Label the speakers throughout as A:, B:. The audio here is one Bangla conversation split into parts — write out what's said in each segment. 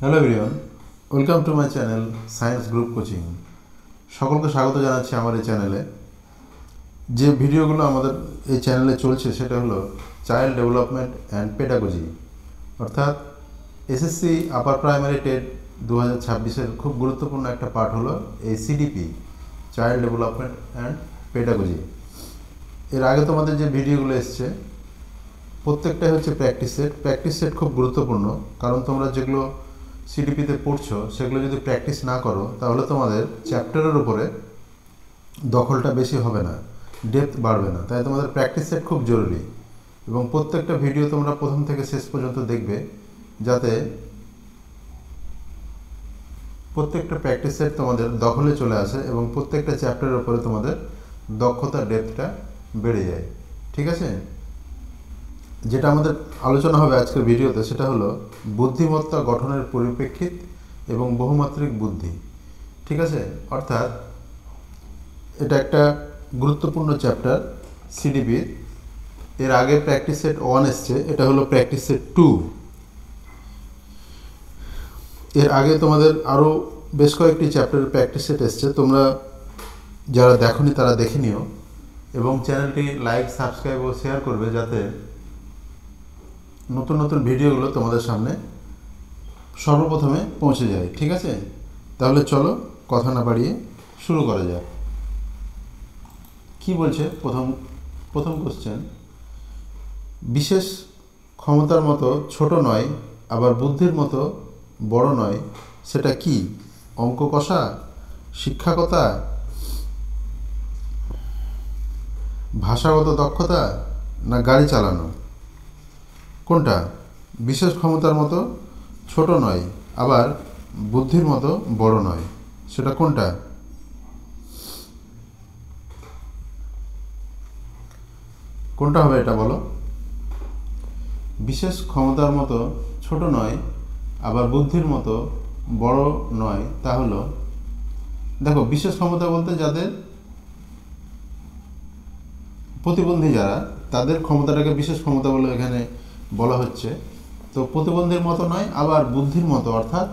A: Hello everyone, welcome to my channel science group coaching. সকলকে স্বাগত জানাচ্ছি আমার এই চ্যানেলে। যে ভিডিওগুলো আমাদের এই চ্যানেলে চলছে সেটা হলো চাইল্ড ডেভেলপমেন্ট অ্যান্ড পেডাগজি, অর্থাৎ এসএসসি আপার প্রাইমারি টেট 2026-এর খুব গুরুত্বপূর্ণ একটা পার্ট হলো এই CDP, child development and pedagogy. এর আগে তোমাদের যে ভিডিওগুলো এসছে প্রত্যেকটাই হচ্ছে প্র্যাকটিস সেট। প্র্যাকটিস সেট খুব গুরুত্বপূর্ণ, কারণ তোমরা যেগুলো সিডিপিতে পড়ছো সেগুলো যদি প্র্যাকটিস না করো তাহলে তোমাদের চ্যাপ্টারের উপরে দখলটা বেশি হবে না, ডেপথ বাড়বে না। তাই তোমাদের প্র্যাকটিস সেট খুব জরুরি, এবং প্রত্যেকটা ভিডিও তোমরা প্রথম থেকে শেষ পর্যন্ত দেখবে, যাতে প্রত্যেকটা প্র্যাকটিস সেট তোমাদের দখলে চলে আসে এবং প্রত্যেকটা চ্যাপ্টারের উপরে তোমাদের দক্ষতা ডেপথটা বেড়ে যায়। ঠিক আছে? যেটা আমাদের আলোচনা হবে আজকের ভিডিওতে সেটা হলো বুদ্ধিমত্তা গঠনের পরিপ্রেক্ষিত এবং বহুমাত্রিক বুদ্ধি। ঠিক আছে? অর্থাৎ এটা একটা গুরুত্বপূর্ণ চ্যাপ্টার সিডিপির। এর আগে প্র্যাকটিস সেট 1 এসছে, এটা হলো প্র্যাকটিস সেট 2। এর আগে তোমাদের আরও বেশ কয়েকটি চ্যাপ্টারের প্র্যাকটিস সেট এসছে, তোমরা যারা দেখোনি তারা দেখে নিও, এবং চ্যানেলটি লাইক, সাবস্ক্রাইব ও শেয়ার করবে যাতে নতুন নতুন ভিডিওগুলো তোমাদের সামনে সর্বপ্রথমে পৌঁছে যায়। ঠিক আছে? তাহলে চলো কথা না বাড়িয়ে শুরু করা যাক। কি বলছে প্রথম কোশ্চেন, বিশেষ ক্ষমতার মতো ছোট নয় আবার বুদ্ধির মতো বড় নয়, সেটা কি? অঙ্ক কষা, শিক্ষকতা, ভাষাগত দক্ষতা, না গাড়ি চালানো? কোনটা? বিশেষ ক্ষমতার মতো ছোট নয় আবার বুদ্ধির মতো বড় নয়, সেটা কোনটা? কোনটা হবে এটা বলো? বিশেষ ক্ষমতার মতো ছোট নয় আবার বুদ্ধির মতো বড় নয়, তা হলো, দেখো বিশেষ ক্ষমতা বলতে যাদের প্রতিবন্ধী, যারা তাদের ক্ষমতাটাকে বিশেষ ক্ষমতা বলে এখানে বলা হচ্ছে। তো প্রতিবন্ধীর মতো নয় আবার বুদ্ধির মতো, অর্থাৎ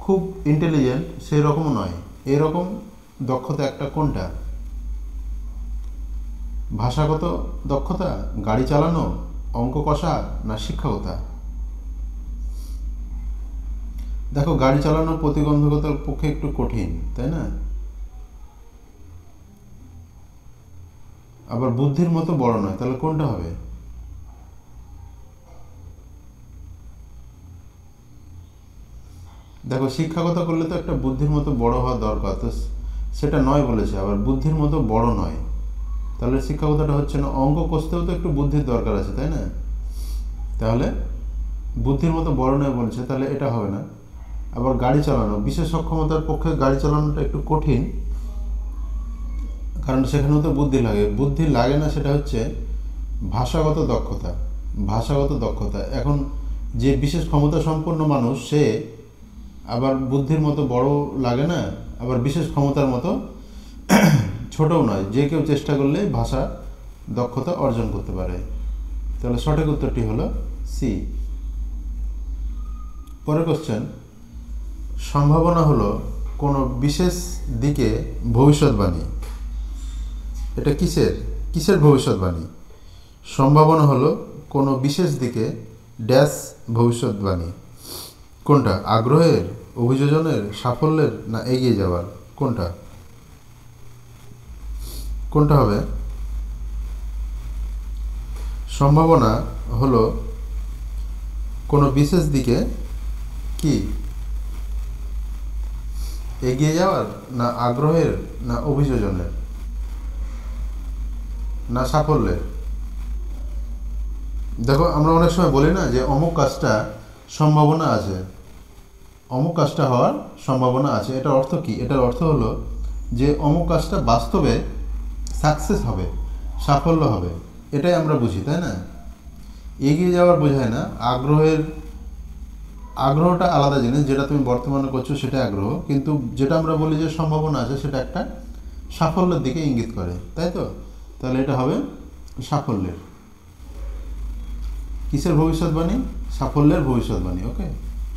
A: খুব ইন্টেলিজেন্ট সেই রকমও নয়, এরকম দক্ষতা একটা কোনটা? ভাষাগত দক্ষতা, গাড়ি চালানো, অঙ্ক কষা, না শিক্ষকতা? দেখো গাড়ি চালানো প্রতিবন্ধকতার পক্ষে একটু কঠিন, তাই না? আবার বুদ্ধির মতো বড় নয়, তাহলে কোনটা হবে? দেখো শিক্ষকতা করলে তো একটা বুদ্ধির মতো বড় হওয়া দরকার, তো সেটা নয় বলেছে, আবার বুদ্ধির মতো বড় নয়, তাহলে শিক্ষকতাটা হচ্ছে না। অঙ্ক কষতেও তো একটু বুদ্ধির দরকার আছে, তাই না? তাহলে বুদ্ধির মতো বড় নয় বলছে, তাহলে এটা হবে না। আবার গাড়ি চালানো, বিশেষ সক্ষমতার পক্ষে গাড়ি চালানোটা একটু কঠিন, কারণ সেখানেও তো বুদ্ধি লাগে। বুদ্ধি লাগে না, সেটা হচ্ছে ভাষাগত দক্ষতা। ভাষাগত দক্ষতা, এখন যে বিশেষ ক্ষমতা সম্পন্ন মানুষ সে আবার বুদ্ধির মতো বড় লাগে না, আবার বিশেষ ক্ষমতার মতো ছোটও নয়, যে কেউ চেষ্টা করলে ভাষা দক্ষতা অর্জন করতে পারে। তাহলে সঠিক উত্তরটি হলো সি। পরের কোশ্চেন, সম্ভাবনা হলো কোনো বিশেষ দিকে ভবিষ্যৎবাণী। এটা কিসের ভবিষ্যৎবাণী? সম্ভাবনা হলো কোনো বিশেষ দিকে ড্যাশ ভবিষ্যৎবাণী। কোনটা? আগ্রহের, অভিযোজনের, সাফল্যের, না এগিয়ে যাওয়ার? কোনটা হবে? সম্ভাবনা হলো কোনো বিশেষ দিকে কি এগিয়ে যাওয়ার, না আগ্রহের, না অভিযোজনের, না সাফল্যের? দেখো আমরা অনেক সময় বলি না যে অমুক কাজটা সম্ভাবনা আছে, অমুক কাজটা হওয়ার সম্ভাবনা আছে। এটার অর্থ কি? এটার অর্থ হলো যে অমুক কাজটা বাস্তবে সাকসেস হবে, সাফল্য হবে, এটাই আমরা বুঝি, তাই না? এগিয়ে যাওয়ার বোঝায় না। আগ্রহটা আলাদা জিনিস, যেটা তুমি বর্তমানে করছো সেটা আগ্রহ, কিন্তু যেটা আমরা বলি যে সম্ভাবনা আছে সেটা একটা সাফল্যের দিকে ইঙ্গিত করে, তাই তো? তাহলে এটা হবে সাফল্যের। কিসের ভবিষ্যৎবাণী? সাফল্যের ভবিষ্যৎবাণী। ওকে,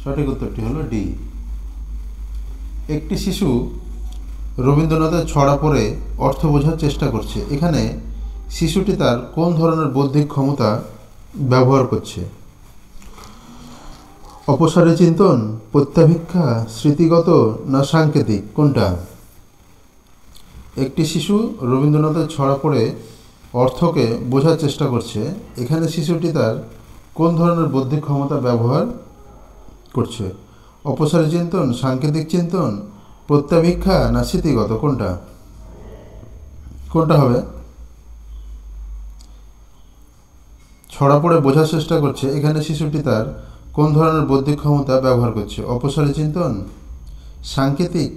A: সঠিক উত্তরটি হলো ডি। একটি শিশু রবীন্দ্রনাথের ছড়া পড়ে অর্থ বোঝার চেষ্টা করছে। এখানে শিশুটি তার কোন ধরনের বৌদ্ধিক ক্ষমতা ব্যবহার করছে? অপসারী চিন্তন, প্রত্যাভিক্ষা, স্মৃতিগত না সাংকেতিক, কোনটা? একটি শিশু রবীন্দ্রনাথের ছড়া পড়ে অর্থকে বোঝার চেষ্টা করছে। এখানে শিশুটি তার কোন ধরনের বৌদ্ধিক ক্ষমতা ব্যবহার করছে? অপসারী চিন্তন, সাংকেতিক চিন্তন, প্রত্যাভিক্ষা না স্মৃতিগত, কোনটা? কোনটা হবে? ছড়া পড়ে বোঝার চেষ্টা করছে, এখানে শিশুটি তার কোন ধরনের বৌদ্ধিক ক্ষমতা ব্যবহার করছে? অপসারী চিন্তন, সাংকেতিক,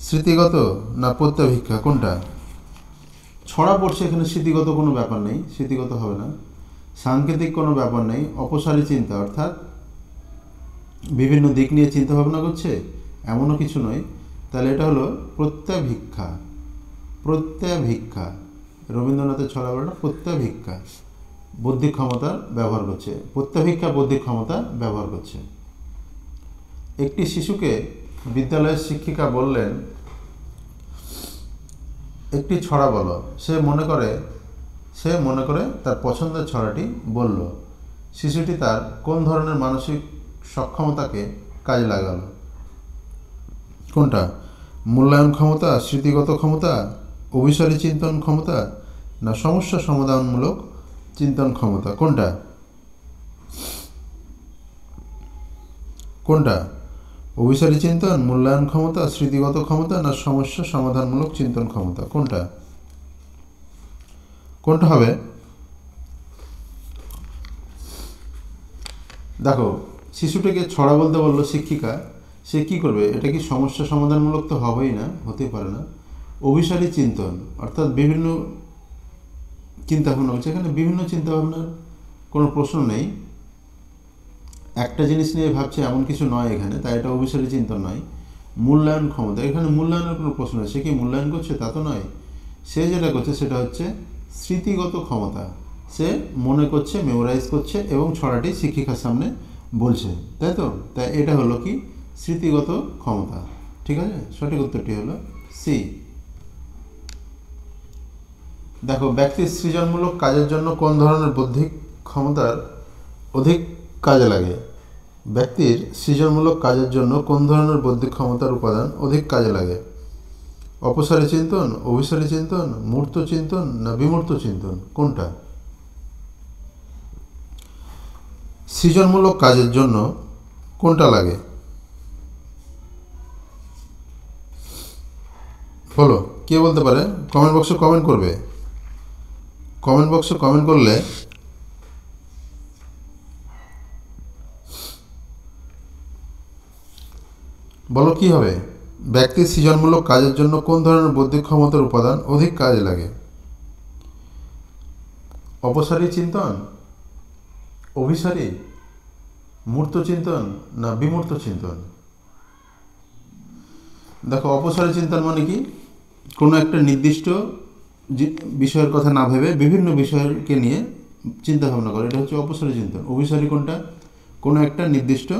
A: স্মৃতিগত না প্রত্যাভিক্ষা, কোনটা? ছড়া পড়ছে, এখানে স্মৃতিগত কোনো ব্যাপার নেই, স্মৃতিগত হবে না। সাংকেতিক কোনো ব্যাপার নেই। অপসারী চিন্তা অর্থাৎ বিভিন্ন দিক নিয়ে চিন্তা ভাবনা করছে, এমনও কিছু নয়। তাহলে এটা হলো প্রত্যাভিক্ষা। প্রত্যাভিক্ষা, রবীন্দ্রনাথের ছড়াগুলোটা প্রত্যাভিক্ষা, বৌদ্ধিক ক্ষমতার ব্যবহার করছে। প্রত্যাভিক্ষা বৌদ্ধিক ক্ষমতা ব্যবহার করছে। একটি শিশুকে বিদ্যালয়ের শিক্ষিকা বললেন, একটি ছড়া বলো। সে মনে করে তার পছন্দের ছড়াটি বলল। শিশুটি তার কোন ধরনের মানসিক সক্ষমতাকে কাজে লাগালো? কোনটা? মূল্যায়ন ক্ষমতা, স্মৃতিগত ক্ষমতা, অভিসারী চিন্তন ক্ষমতা না সমস্যা সমাধানমূলক চিন্তন ক্ষমতা, কোনটা? কোনটা? অভিসারী চিন্তন, মূল্যায়ন ক্ষমতা, স্মৃতিগত ক্ষমতা না সমস্যা সমাধানমূলক চিন্তন ক্ষমতা, কোনটা? কোনটা হবে? দেখো, শিশুটিকে ছড়া বলতে বললো শিক্ষিকা, সে কি করবে? এটা কি সমস্যা সমাধানমূলক? তো হবেই না, হতেই পারে না। অভিসারী চিন্তন অর্থাৎ বিভিন্ন চিন্তাভাবনা হচ্ছে, এখানে বিভিন্ন চিন্তাভাবনার কোনো প্রশ্ন নেই। একটা জিনিস নিয়ে ভাবছে এমন কিছু নয় এখানে, তাই এটা অভিসারী চিন্তন নয়। মূল্যায়ন ক্ষমতা, এখানে মূল্যায়নের কোনো প্রশ্ন নেই। সে কি মূল্যায়ন করছে? তা তো নয়। সে যেটা করছে সেটা হচ্ছে স্মৃতিগত ক্ষমতা। সে মনে করছে, মেমোরাইজ করছে এবং ছড়াটি শিক্ষিকার সামনে বলছে, তাই তো? তাই এটা হলো কি? স্মৃতিগত ক্ষমতা। ঠিক আছে, সঠিক উত্তরটি হলো সি। দেখো, ব্যক্তির সৃজনমূলক কাজের জন্য কোন ধরনের বৌদ্ধিক ক্ষমতার অধিক কাজে লাগে? ব্যক্তির সৃজনমূলক কাজের জন্য কোন ধরনের বৌদ্ধিক ক্ষমতার উপাদান অধিক কাজে লাগে? অপসারী চিন্তন, অভিসারী চিন্তন, মূর্ত চিন্তন না বিমূর্ত চিন্তন, কোনটা? সৃজনমূলক কাজের জন্য কোনটা লাগে? বলো, কে বলতে পারে? কমেন্ট বক্সে কমেন্ট করবে। কমেন্ট বক্সে কমেন্ট করলে বলো কি হবে? ব্যক্তির সৃজনমূলক কাজের জন্য কোন ধরনের বৌদ্ধিক ক্ষমতার উপাদান অধিক কাজে লাগে? অপসারী চিন্তন, অভিসারী, মূর্ত চিন্তন না বিমূর্ত চিন্তন? দেখো, অপসারী চিন্তন মানে কি? কোনো একটা নির্দিষ্ট বিষয়ের কথা না ভেবে বিভিন্ন বিষয়কে নিয়ে চিন্তা ভাবনা করে, এটা হচ্ছে অপসারী চিন্তন। অভিসারী কোনটা? কোনো একটা নির্দিষ্ট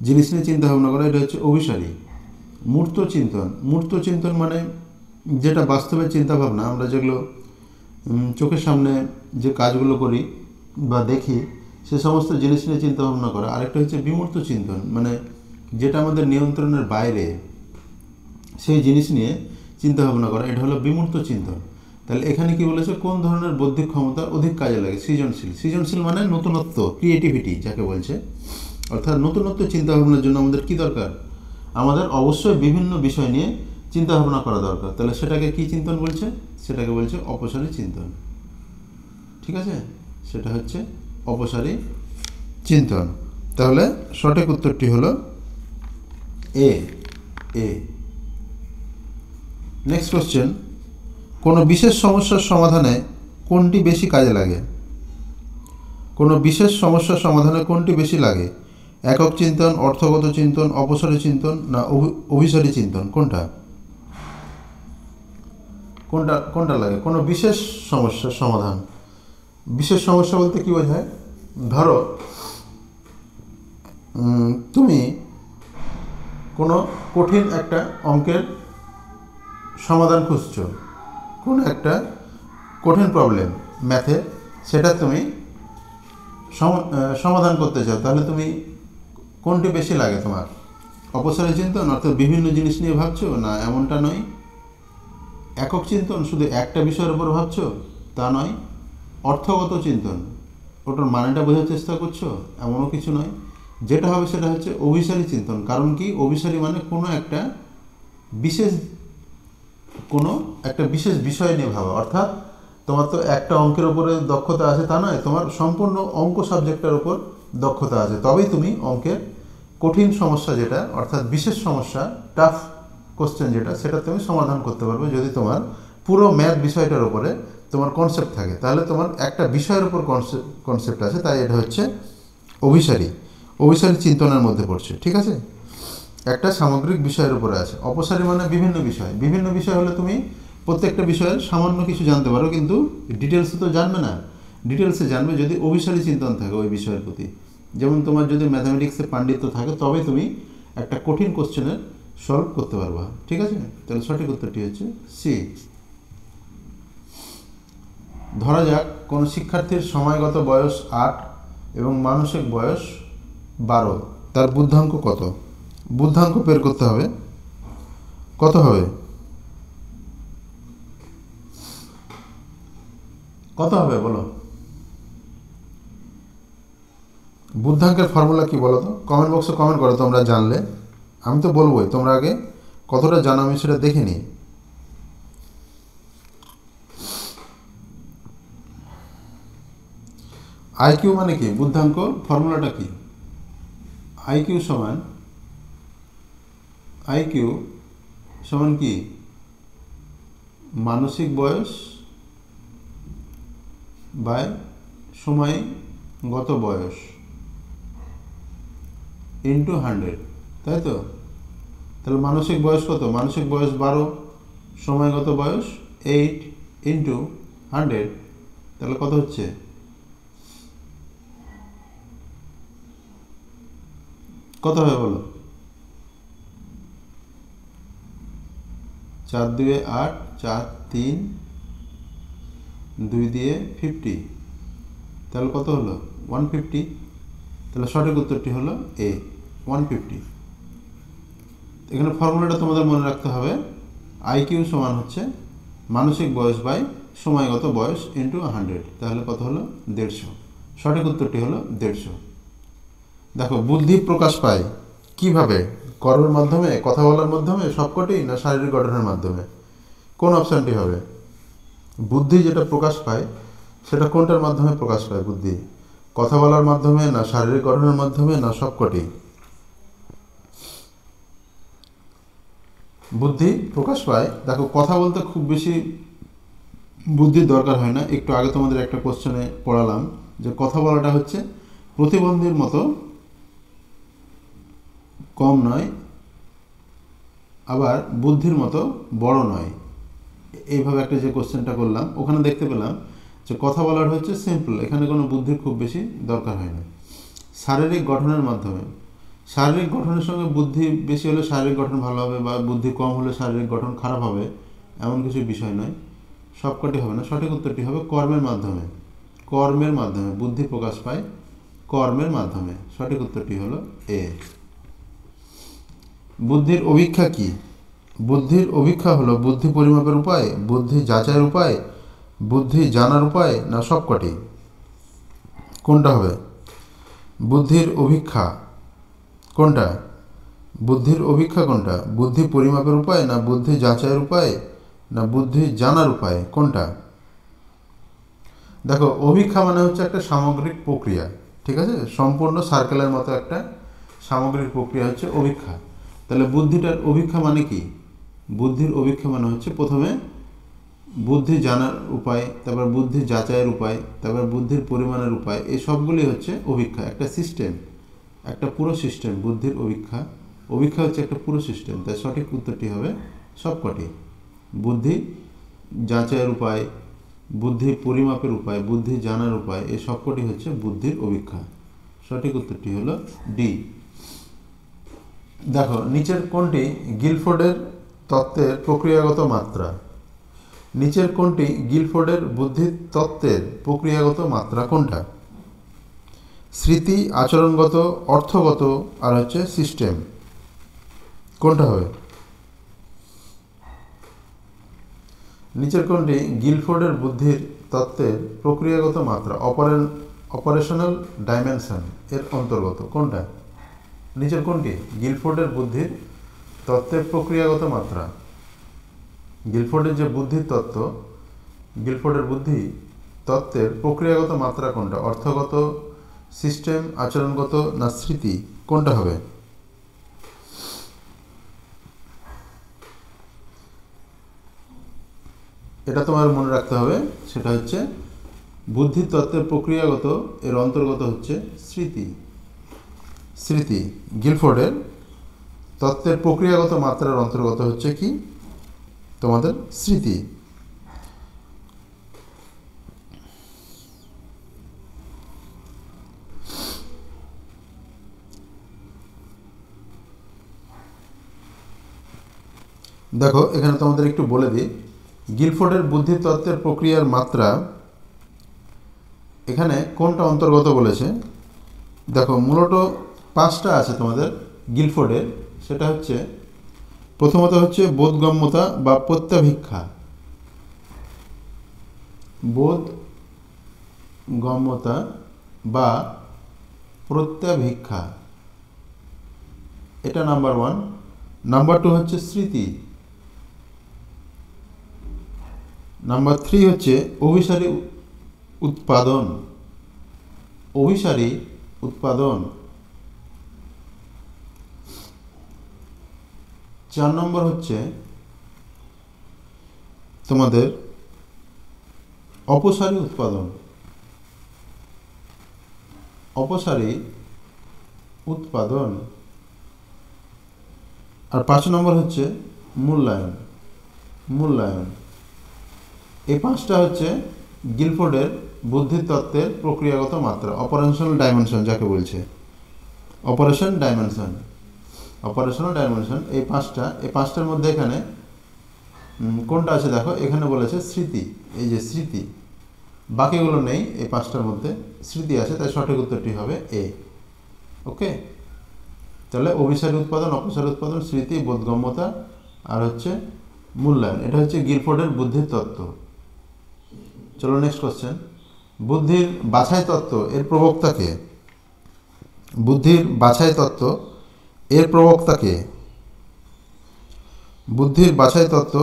A: জিনিস নিয়ে চিন্তা ভাবনা করা, এটা হচ্ছে অভিসারী। মূর্ত চিন্তন, মূর্ত চিন্তন মানে যেটা বাস্তবের চিন্তা ভাবনা, আমরা যেগুলো চোখের সামনে যে কাজগুলো করি বা দেখি সে সমস্ত জিনিস নিয়ে চিন্তা ভাবনা করা। আরেকটা হচ্ছে বিমূর্ত চিন্তন, মানে যেটা আমাদের নিয়ন্ত্রণের বাইরে, সেই জিনিস নিয়ে চিন্তা ভাবনা করা, এটা হলো বিমূর্ত চিন্তন। তাহলে এখানে কি বলেছে? কোন ধরনের বৌদ্ধিক ক্ষমতা অধিক কাজে লাগে? সৃজনশীল। সৃজনশীল মানে নতুনত্ব, ক্রিয়েটিভিটি যাকে বলছে। অর্থাৎ নতুনত্ব চিন্তা ভাবনার জন্য আমাদের কি দরকার? আমাদের অবশ্যই বিভিন্ন বিষয় নিয়ে চিন্তা ভাবনা করা দরকার। তাহলে সেটাকে কি চিন্তন বলছে? সেটাকে বলছে অপসারী চিন্তন। ঠিক আছে, সেটা হচ্ছে অপসারী চিন্তন। তাহলে সঠিক উত্তরটি হলো এ। নেক্সট কোশ্চেন, কোনো বিশেষ সমস্যার সমাধানে কোনটি বেশি কাজে লাগে? কোনো বিশেষ সমস্যার সমাধানে কোনটি বেশি লাগে? একক চিন্তন, অর্থগত চিন্তন, অপসারী চিন্তন না অভিসারী চিন্তন, কোনটা? কোনটা লাগে? কোনো বিশেষ সমস্যার সমাধান। বিশেষ সমস্যা বলতে কি বোঝায়? ধরো তুমি কোনো কঠিন একটা অঙ্কের সমাধান খুঁজছো, কোনো একটা কঠিন প্রবলেম ম্যাথে, সেটা তুমি সমাধান করতে চাও, তাহলে তুমি কোনটি বেশি লাগে তোমার? অপসারী চিন্তন অর্থাৎ বিভিন্ন জিনিস নিয়ে ভাবছো? না, এমনটা নয়। একক চিন্তন, শুধু একটা বিষয়ের উপর ভাবছো? তা নয়। অর্থগত চিন্তন, ওটার মানেটা বোঝার চেষ্টা করছো? এমনও কিছু নয়। যেটা হবে সেটা হচ্ছে অভিসারী চিন্তন। কারণ কি? অভিসারী মানে কোনো একটা বিশেষ বিষয় নিয়ে ভাবা। অর্থাৎ তোমার তো একটা অঙ্কের উপরে দক্ষতা আছে তা নয়, তোমার সম্পূর্ণ অঙ্ক সাবজেক্টের উপর দক্ষতা আছে, তবেই তুমি অঙ্কের কঠিন সমস্যা যেটা, অর্থাৎ বিশেষ সমস্যা, টাফ কোশ্চেন যেটা, সেটা তুমি সমাধান করতে পারবে যদি তোমার পুরো ম্যাথ বিষয়টার উপরে তোমার কনসেপ্ট থাকে। তাহলে তোমার একটা বিষয়ের উপর কনসেপ্ট আছে, তাই এটা হচ্ছে অভিসারী চিন্তনের মধ্যে পড়ছে। ঠিক আছে, একটা সামগ্রিক বিষয়ের উপরে আছে। অপসারী মানে বিভিন্ন বিষয় হলে তুমি প্রত্যেকটা বিষয়ের সামান্য কিছু জানতে পারো, কিন্তু ডিটেলসে তো জানবে না। ডিটেলসে জানবে যদি অভিসারী চিন্তন থাকে ওই বিষয়ের প্রতি। যেমন তোমার যদি ম্যাথামেটিক্সে পাণ্ডিত্য থাকে, তবে তুমি একটা কঠিন কোশ্চেনের সলভ করতে পারবা। ঠিক আছে, তাহলে সঠিক উত্তরটি হচ্ছে সি। ধরা যাক কোনো শিক্ষার্থীর সময়গত বয়স 8 এবং মানসিক বয়স 12, তার বুদ্ধাঙ্ক কত? বুদ্ধাঙ্ক বের করতে হবে। কত হবে? বলো। বুদ্ধাঙ্কের ফর্মুলা কি বলো তো? কমেন্ট বক্সে কমেন্ট করো তোমরা জানলে। আমি তো বলবোই, তোমরা আগে কতটা জানো আমি সেটা দেখে নিই। আইকিউ মানে কি? বুদ্ধাঙ্ক ফর্মুলাটা কি? আইকিউ সমান কি? মানসিক বয়স বাই সময়গত বয়স ইন্টু 100, তাই তো? তাহলে মানসিক বয়স কত? মানসিক বয়স 12, সময়গত বয়স 8 ইন্টু 100, তাহলে কত হচ্ছে? কত হবে বলো? 4 2 8, 4 3, 2 দিয়ে 50, তাহলে কত হলো? 150। তাহলে সঠিক উত্তরটি হলো এ, 150। এখানে ফর্মুলাটা তোমাদের মনে রাখতে হবে। আইকিউ সমান হচ্ছে মানসিক বয়স বাই সময়গত বয়স ইন্টু 100, তাহলে কত হলো? 150। সঠিক উত্তরটি হলো 150। দেখো, বুদ্ধি প্রকাশ পায় কিভাবে? কর্মের মাধ্যমে, কথা বলার মাধ্যমে, সবকটি, না শারীরিক গঠনের মাধ্যমে? কোন অপশানটি হবে? বুদ্ধি যেটা প্রকাশ পায় সেটা কোনটার মাধ্যমে প্রকাশ পায়? বুদ্ধি কথা বলার মাধ্যমে, না শারীরিক গঠনের মাধ্যমে, না সবকটি? বুদ্ধি প্রকাশ পায়। দেখো, কথা বলতে খুব বেশি বুদ্ধির দরকার হয় না। একটু আগে তোমাদের একটা কোশ্চেনে পড়ালাম যে কথা বলাটা হচ্ছে প্রতিবন্ধীর মতো কম নয়, আবার বুদ্ধির মতো বড় নয়। এইভাবে একটা যে কোশ্চেনটা করলাম, ওখানে দেখতে পেলাম যে কথা বলার হচ্ছে সিম্পল, এখানে কোনো বুদ্ধির খুব বেশি দরকার হয় না। শারীরিক গঠনের মাধ্যমে, শারীরিক গঠনের সঙ্গে বুদ্ধি বেশি হলে শারীরিক গঠন ভালো হবে, বা বুদ্ধি কম হলে শারীরিক গঠন খারাপ হবে, এমন কিছু বিষয় নয়। সবকটি হবে না। সঠিক উত্তরটি হবে কর্মের মাধ্যমে। বুদ্ধি প্রকাশ পায় কর্মের মাধ্যমে। সঠিক উত্তরটি হলো এ। বুদ্ধির অভিক্ষা কি? বুদ্ধির অভিক্ষা হলো বুদ্ধি পরিমাপের উপায়, বুদ্ধি যাচাইয়ের উপায়, বুদ্ধি জানার উপায়, না সবকটি? কোনটা হবে? বুদ্ধির অভিক্ষা কোনটা? বুদ্ধি পরিমাপের উপায়, না বুদ্ধি যাচাইয়ের উপায়, না বুদ্ধি জানার উপায়? কোনটা? দেখো, অভিক্ষা মানে হচ্ছে একটা সামগ্রিক প্রক্রিয়া। ঠিক আছে, সম্পূর্ণ সার্কেলের মতো একটা সামগ্রিক প্রক্রিয়া হচ্ছে অভিক্ষা। তাহলে বুদ্ধিটার অভিক্ষা মানে কি? বুদ্ধির অভিক্ষা মানে হচ্ছে প্রথমে বুদ্ধি জানার উপায়, তারপর বুদ্ধি যাচাইয়ের উপায়, তারপর বুদ্ধির পরিমাণের উপায়, এই সবগুলি হচ্ছে অভিক্ষা। একটা সিস্টেম, একটা পুরো সিস্টেম বুদ্ধির অভিক্ষা হচ্ছে একটা পুরো সিস্টেম। তাই সঠিক উত্তরটি হবে সবকটি। বুদ্ধি যাচাইয়ের উপায়, বুদ্ধি পরিমাপের উপায়, বুদ্ধি জানার উপায়, এই সবকটি হচ্ছে বুদ্ধির অভিক্ষা। সঠিক উত্তরটি হলো ডি। দেখো নিচের কোনটি গিলফোর্ডের তত্ত্বের প্রক্রিয়াগত মাত্রা? নিচের কোনটি গিলফোর্ডের বুদ্ধির তত্ত্বের প্রক্রিয়াগত মাত্রা কোনটা? স্মৃতি, আচরণগত, অর্থগত আর হচ্ছে সিস্টেম, কোনটা হবে? নিচের কোনটি গিলফোর্ডের বুদ্ধির তত্ত্বের প্রক্রিয়াগত মাত্রা অপারেশনাল ডাইমেনশন এর অন্তর্গত? কোনটা? নিচের কোনটি গিলফোর্ডের বুদ্ধির তত্ত্বের প্রক্রিয়াগত মাত্রা? গিলফোর্ডের যে বুদ্ধির তত্ত্ব, গিলফোর্ডের বুদ্ধি তত্ত্বের প্রক্রিয়াগত মাত্রা কোনটা? অর্থগত, সিস্টেম, আচরণগত না স্মৃতি, কোনটা হবে? এটা তোমার মনে রাখতে হবে, সেটা হচ্ছে বুদ্ধির তত্ত্বের প্রক্রিয়াগত এর অন্তর্গত হচ্ছে স্মৃতি। স্মৃতি গিলফোর্ডের তত্ত্বের প্রক্রিয়াগত মাত্রার অন্তর্গত হচ্ছে কি? তোমাদের স্মৃতি। দেখো এখানে তোমাদের একটু বলে দিই, গিলফোর্ডের বুদ্ধির তত্ত্বের প্রক্রিয়ার মাত্রা এখানে কোনটা অন্তর্গত বলেছে? দেখো মূলত 5টা আছে তোমাদের গিলফোর্ডের, সেটা হচ্ছে প্রথমত হচ্ছে বোধগম্যতা বা প্রত্যাভিক্ষা। বোধগম্যতা বা প্রত্যাভিক্ষা, এটা নাম্বার 1। নাম্বার 2 হচ্ছে স্মৃতি। নাম্বার 3 হচ্ছে অভিসারী উৎপাদন। অভিসারী উৎপাদন। 4 নম্বর হচ্ছে তোমাদের অপসারী উৎপাদন। অপসারী উৎপাদন। আর 5 নম্বর হচ্ছে মূল্যায়ন। মূল্যায়ন। এই 5টা হচ্ছে গিলফোর্ডের বুদ্ধির তত্ত্বের প্রক্রিয়াগত মাত্রা, অপারেশনাল ডাইমেনশন যাকে বলছে। অপারেশন ডাইমেনশন, অপারেশনাল ডাইমেনশন এই 5টা। এই 5টার মধ্যে এখানে কোনটা আছে দেখো, এখানে বলেছে স্মৃতি। এই যে স্মৃতি, বাকিগুলো নেই, এই 5টার মধ্যে স্মৃতি আছে, তাই সঠিক উত্তরটি হবে এ। ওকে, তাহলে অভিসারী উৎপাদন, অপসারী উৎপাদন, স্মৃতি, বোধগম্যতা আর হচ্ছে মূল্যায়ন, এটা হচ্ছে গিলফোর্ডের বুদ্ধির তত্ত্ব। চলো নেক্সট কোশ্চেন। বুদ্ধির বাছাই তত্ত্ব এর প্রবক্তাকে? বুদ্ধির বাছাই তত্ত্ব এর প্রবক্তাকে? বুদ্ধির বাছাই তত্ত্ব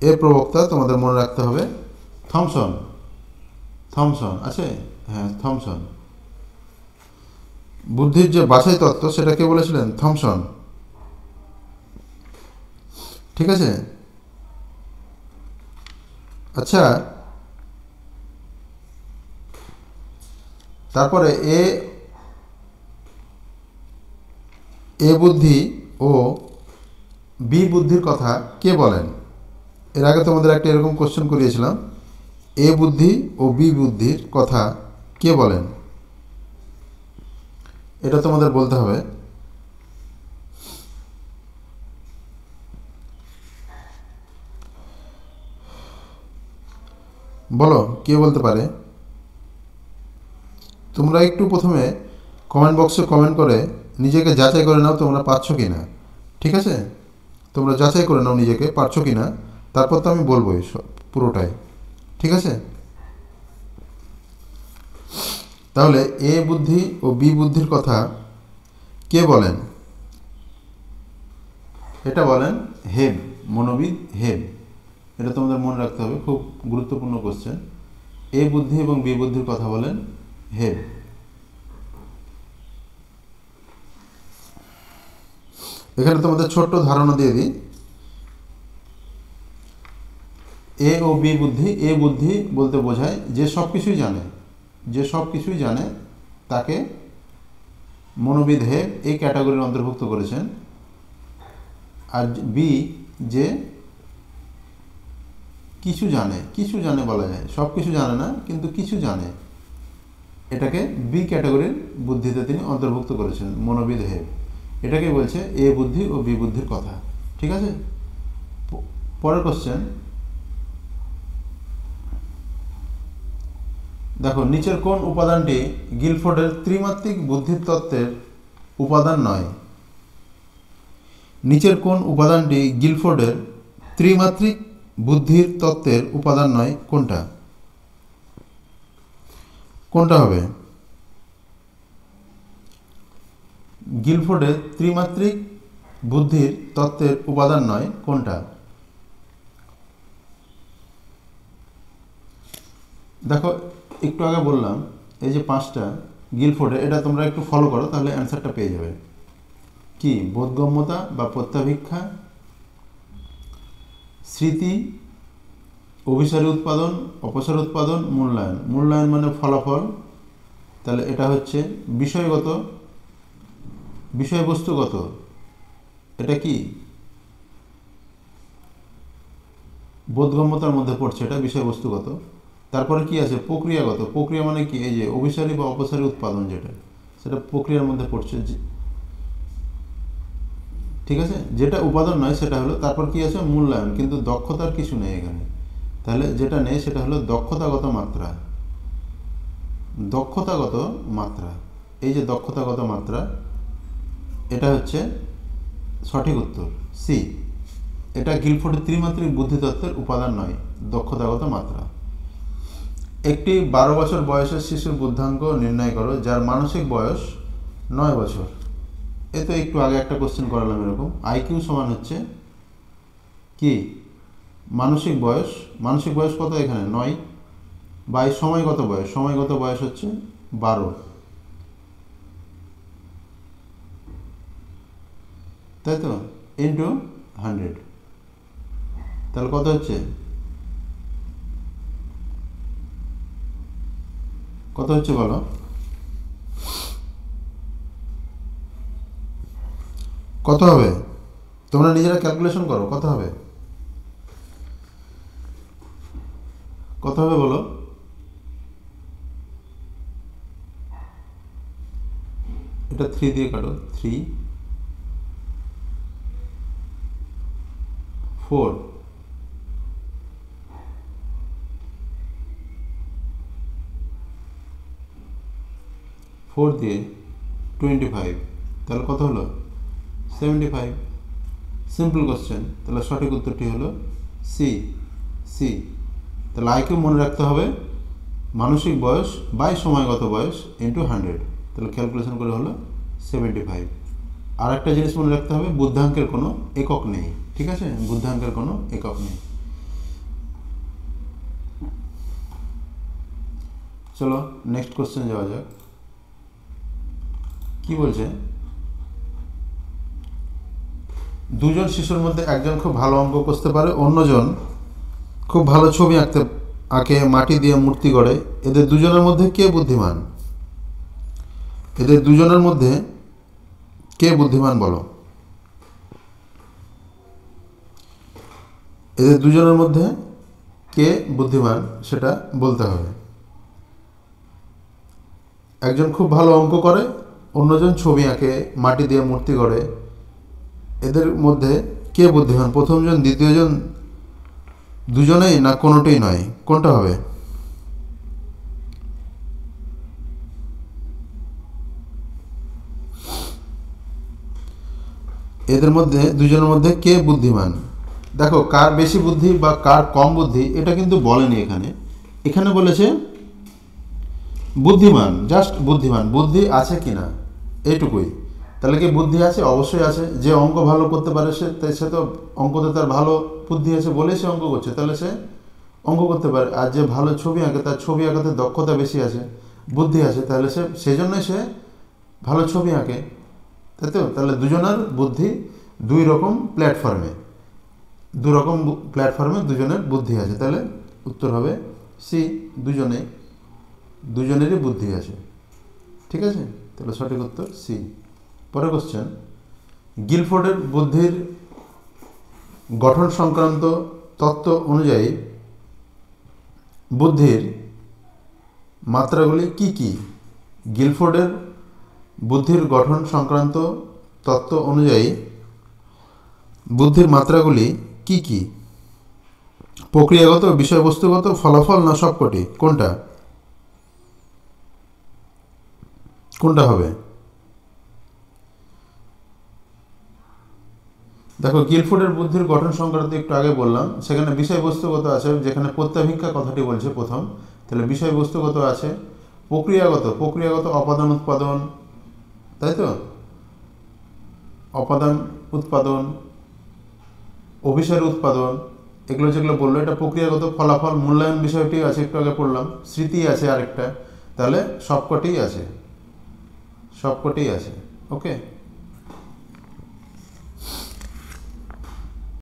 A: এর প্রবক্তা তোমাদের মনে রাখতে হবে থমসন। থমসন আছে, হ্যাঁ থমসন। বুদ্ধির যে বাছাই তত্ত্ব সেটা কে বলেছিলেন? থমসন। ঠিক আছে। আচ্ছা, তারপরে এ বুদ্ধি ও বি বুদ্ধির কথা কে বলেন? এর আগে তোমাদের একটা এরকম কোশ্চেন করিয়েছিলাম, এ বুদ্ধি ও বি বুদ্ধির কথা কে বলেন? এটা তোমাদের বলতে হবে। বলো কে বলতে পারে? তোমরা একটু প্রথমে কমেন্ট বক্সে কমেন্ট করে নিজেকে যাচাই করে নাও তোমরা পারছো কি না। ঠিক আছে, তোমরা যাচাই করে নাও নিজেকে পারছো কি না, তারপর তো আমি বলবো সব পুরোটাই। ঠিক আছে, তাহলে এ বুদ্ধি ও বি বুদ্ধির কথা কে বলেন? এটা বলেন হেব, মনোবিদ হেব। এটা তোমাদের মনে রাখতে হবে, খুব গুরুত্বপূর্ণ কোশ্চেন। এ বুদ্ধি এবং বি বুদ্ধির কথা বলেন হেব। এখানে তোমাদের ছোট্ট ধারণা দিয়ে দিই, এ ও বি বুদ্ধি। এ বুদ্ধি বলতে বোঝায় যে সব কিছুই জানে, যে সব কিছুই জানে তাকে মনোবিদ হেব এই ক্যাটাগরির অন্তর্ভুক্ত করেছেন। আর বি যে কিছু জানে, কিছু জানে বলা যায়, সব কিছু জানে না কিন্তু কিছু জানে, এটাকে বি ক্যাটাগরির বুদ্ধিতে তিনি অন্তর্ভুক্ত করেছেন মনোবিদ হেব। এটাকে বলছে এ বুদ্ধি ও বি বুদ্ধির কথা। ঠিক আছে, পরের কোশ্চেন দেখো, নিচের কোন উপাদানটি গিলফোর্ডের ত্রিমাত্রিক বুদ্ধির তত্ত্বের উপাদান নয়? নিচের কোন উপাদানটি গিলফোর্ডের ত্রিমাত্রিক বুদ্ধির তত্ত্বের উপাদান নয়? কোনটা কোনটা হবে? গিলফোর্ডের ত্রিমাত্রিক বুদ্ধির তত্ত্বের উপাদান নয় কোনটা? দেখো, একটু আগে বললাম এই যে 5টা গিলফোর্ডের, এটা তোমরা একটু ফলো করো তাহলে অ্যান্সারটা পেয়ে যাবে। কি? বোধগম্যতা বা প্রত্যাভিক্ষা, স্মৃতি, অভিসারী উৎপাদন, অপসারী উৎপাদন, মূল্যায়ন। মূল্যায়ন মানে ফলাফল, তাহলে এটা হচ্ছে বিষয়গত, বিষয়বস্তুগত। এটা কি? বোধগম্যতার মধ্যে পড়ছে, এটা বিষয়বস্তুগত। তারপরে কি আছে? প্রক্রিয়াগত। প্রক্রিয়া মানে কি? এই যে অভিসারী বা অপসারী উৎপাদন, যেটা সেটা প্রক্রিয়ার মধ্যে পড়ছে। ঠিক আছে, যেটা উপাদান নয় সেটা হলো। তারপর কি আছে? মূল্যায়ন। কিন্তু দক্ষতার কিছু নেই এখানে, তাহলে যেটা নেই সেটা হলো দক্ষতাগত মাত্রা। দক্ষতাগত মাত্রা, এই যে দক্ষতাগত মাত্রা, এটা হচ্ছে সঠিক উত্তর, সি। এটা গিলফোর্ডের ত্রিমাত্রিক বুদ্ধিতত্ত্বের উপাদান নয়, দক্ষতাগত মাত্রা। একটি 12 বছর বয়সের শিশুর বুদ্ধাঙ্ক নির্ণয় করো যার মানসিক বয়স 9 বছর। এ তো একটু আগে একটা কোশ্চেন করালাম এরকম। আইকিউ সমান হচ্ছে কি? মানসিক বয়স। মানসিক বয়স কত এখানে? 9 বাই সময়গত বয়স। সময়গত বয়স হচ্ছে 12, তাই তো, ইন্টু 100। তাহলে কত হচ্ছে? কত হচ্ছে বলো? কত হবে? তোমরা নিজেরা ক্যালকুলেশন করো, কত হবে? কত হবে বলো? এটা 3 দিয়ে কাটো। 3, 4, 4 দিয়ে 25, তাহলে কত হলো? 75। Simple question. তাহলে সঠিক উত্তরটি হলো সি। সি। তাহলে আইকিউ মনে রাখতে হবে মানসিক বয়স বাই সময়গত বয়স ইন্টু 100। তাহলে ক্যালকুলেশন করে হলো 75। আর একটা জিনিস মনে রাখতে হবে, বুদ্ধাঙ্কের কোনো একক নেই। ঠিক আছে, বুদ্ধাঙ্কের কোনো একক নেই। চলো নেক্সট কোশ্চেন যাওয়া যাক। কি বলছে? দুজন শিশুর মধ্যে একজন খুব ভালো অঙ্ক কষতে পারে, অন্যজন খুব ভালো ছবি আঁকে, মাটি দিয়ে মূর্তি গড়ে। এদের দুজনের মধ্যে কে বুদ্ধিমান? এদের দুজনের মধ্যে কে বুদ্ধিমান বলো? এদের দুজনের মধ্যে কে বুদ্ধিমান সেটা বলতে হবে। একজন খুব ভালো অঙ্ক করে, অন্যজন ছবি আঁকে, মাটি দিয়ে মূর্তি গড়ে। এদের মধ্যে কে বুদ্ধিমান? প্রথমজন, দ্বিতীয়জন, দুজনেই না কোনোটাই নয়? কোনটা হবে? এদের মধ্যে দুজনের মধ্যে কে বুদ্ধিমান? দেখো, কার বেশি বুদ্ধি বা কার কম বুদ্ধি এটা কিন্তু বলেনি এখানে। এখানে বলেছে বুদ্ধিমান, জাস্ট বুদ্ধিমান, বুদ্ধি আছে কিনা এইটুকুই। তাহলে কি বুদ্ধি আছে? অবশ্যই আছে। যে অঙ্ক ভালো করতে পারে সে তো অঙ্কতে তার ভালো বুদ্ধি আছে বলেই সে অঙ্ক করছে, তাহলে সে অঙ্ক করতে পারে। আর যে ভালো ছবি আঁকে তার ছবি আঁকাতে দক্ষতা বেশি আছে, বুদ্ধি আছে, তাহলে সেজন্যই সে ভালো ছবি আঁকে, তাই তো। তাহলে দুজনের বুদ্ধি দুই রকম প্ল্যাটফর্মে দুজনের বুদ্ধি আছে। তাহলে উত্তর হবে সি, দুজনেরই বুদ্ধি আছে। ঠিক আছে, তাহলে সঠিক উত্তর সি। পরের কোশ্চেন, গিলফোর্ডের বুদ্ধির গঠন সংক্রান্ত তত্ত্ব অনুযায়ী বুদ্ধির মাত্রাগুলি কি কি? গিলফোর্ডের বুদ্ধির গঠন সংক্রান্ত তত্ত্ব অনুযায়ী বুদ্ধির মাত্রাগুলি কি কি? প্রক্রিয়াগত, বিষয়বস্তুগত, ফলাফল না সবকটি? কোনটা কোনটা হবে? দেখো, গিলফোর্ডের বুদ্ধির গঠন সংক্রান্ত একটু আগে বললাম, সেখানে বিষয়বস্তুগত আছে, যেখানে প্রত্যাভিজ্ঞা কথাটি বলছে প্রথম, তাহলে বিষয়বস্তুগত আছে। প্রক্রিয়াগত অপাদান উৎপাদন, তাই তো, অপাদান উৎপাদন, অভিসার উৎপাদন, এগুলো যেগুলো বললো এটা প্রক্রিয়াগত। ফলাফল, মূল্যায়ন বিষয়টি আছে, একটু আগে পড়লাম। স্মৃতি আছে আরেকটা, তাহলে সবকটিই আছে, সবকটিই আছে। ওকে।